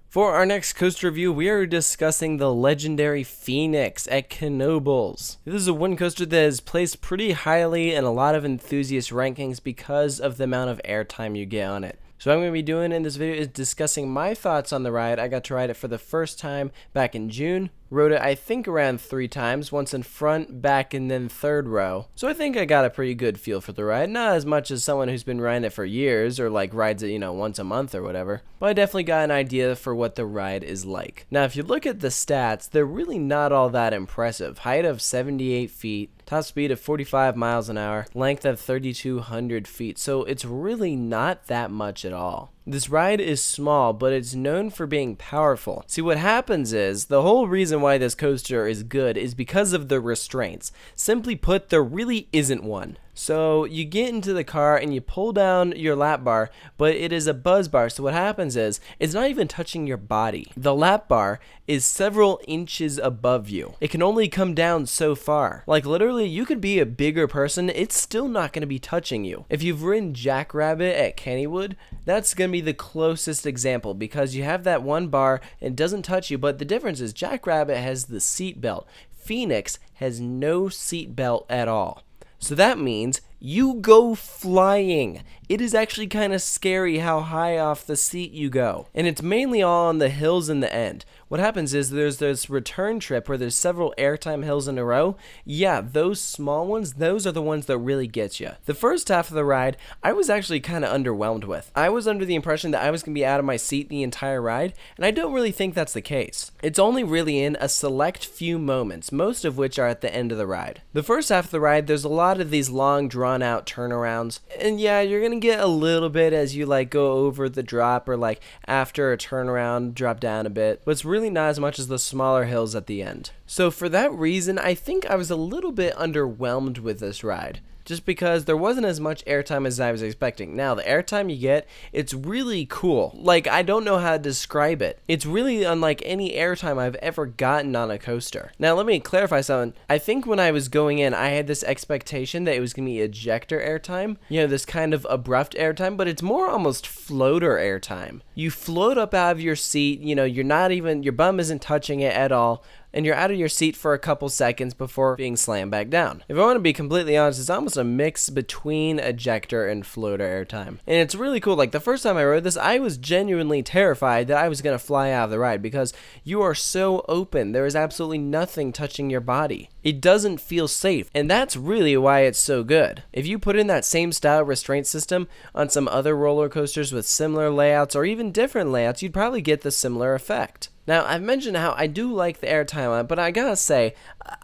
For our next coaster review, we are discussing the legendary Phoenix at Knoebels. This is a wooden coaster that is placed pretty highly in a lot of enthusiast rankings because of the amount of airtime you get on it. So what I'm going to be doing in this video is discussing my thoughts on the ride. I got to ride it for the first time back in June. Rode it, I think, around 3 times, once in front, back, and then third row. So I think I got a pretty good feel for the ride. Not as much as someone who's been riding it for years or like rides it, once a month or whatever. But I definitely got an idea for what the ride is like. Now, if you look at the stats, they're really not all that impressive. Height of 78 feet. Top speed of 45 miles an hour, length of 3,200 feet, so it's really not that much at all. This ride is small, but it's known for being powerful. See, what happens is, the whole reason why this coaster is good is because of the restraints. Simply put, there really isn't one. So you get into the car and you pull down your lap bar, but it is a buzz bar. So what happens is, it's not even touching your body. The lap bar is several inches above you. It can only come down so far. Like literally, you could be a bigger person, it's still not going to be touching you. If you've ridden Jackrabbit at Kennywood, that's going to be the closest example because you have that one bar and it doesn't touch you, but the difference is Jackrabbit has the seat belt. Phoenix has no seat belt at all. So that means you go flying. It is actually kind of scary how high off the seat you go. And it's mainly all on the hills in the end. What happens is there's this return trip where there's several airtime hills in a row. Yeah, those small ones, those are the ones that really get you. The first half of the ride, I was actually kind of underwhelmed with. I was under the impression that I was going to be out of my seat the entire ride, and I don't really think that's the case. It's only really in a select few moments, most of which are at the end of the ride. The first half of the ride, there's a lot of these long drawn out turnarounds, and yeah, you're gonna get a little bit as you like go over the drop or like after a turnaround drop down a bit, but it's really not as much as the smaller hills at the end. So for that reason, I think I was a little bit underwhelmed with this ride, just because there wasn't as much airtime as I was expecting. Now, the airtime you get, it's really cool. Like, I don't know how to describe it. It's really unlike any airtime I've ever gotten on a coaster. Now, let me clarify something. I think when I was going in, I had this expectation that it was going to be ejector airtime, this kind of abrupt airtime, but it's more almost floater airtime. You float up out of your seat, you're not even, your bum isn't touching it at all, and you're out of your seat for a couple seconds before being slammed back down. If I want to be completely honest, it's almost a mix between ejector and floater airtime. And it's really cool. Like the first time I rode this, I was genuinely terrified that I was going to fly out of the ride because you are so open. There is absolutely nothing touching your body. It doesn't feel safe, and that's really why it's so good. If you put in that same style restraint system on some other roller coasters with similar layouts or even different layouts, you'd probably get the similar effect. Now, I've mentioned how I do like the airtime on it, but I gotta say,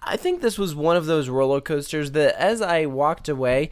I think this was one of those roller coasters that as I walked away,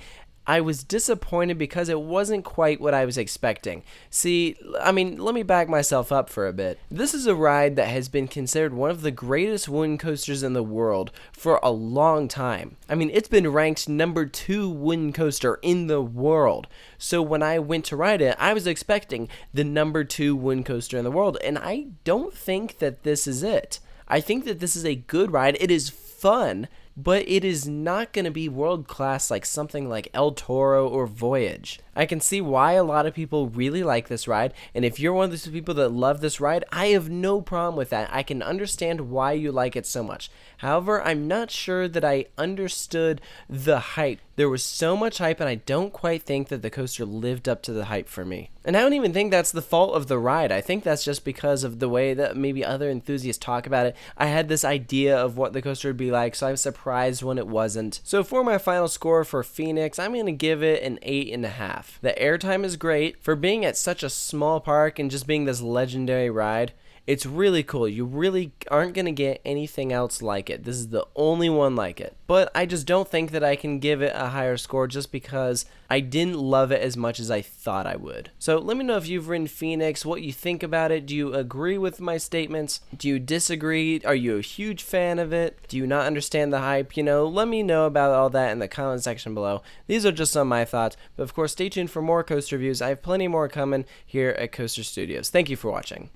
I was disappointed because it wasn't quite what I was expecting. See, let me back myself up for a bit. This is a ride that has been considered one of the greatest wooden coasters in the world for a long time. It's been ranked number 2 wooden coaster in the world. So when I went to ride it, I was expecting the number 2 wooden coaster in the world, and I don't think that this is it. I think that this is a good ride. It is fun, but it is not going to be world class like something like El Toro or Voyage. I can see why a lot of people really like this ride, and if you're one of those people that love this ride, I have no problem with that. I can understand why you like it so much. However, I'm not sure that I understood the hype. There was so much hype, and I don't quite think that the coaster lived up to the hype for me. And I don't even think that's the fault of the ride. I think that's just because of the way that maybe other enthusiasts talk about it. I had this idea of what the coaster would be like, so I was surprised when it wasn't. So for my final score for Phoenix, I'm going to give it an 8.5. The airtime is great. For being at such a small park and just being this legendary ride, it's really cool. You really aren't going to get anything else like it. This is the only one like it. But I just don't think that I can give it a higher score just because I didn't love it as much as I thought I would. So let me know if you've ridden Phoenix, what you think about it. Do you agree with my statements? Do you disagree? Are you a huge fan of it? Do you not understand the hype? Let me know about all that in the comment section below. These are just some of my thoughts. But of course, stay tuned for more coaster reviews. I have plenty more coming here at Coaster Studios. Thank you for watching.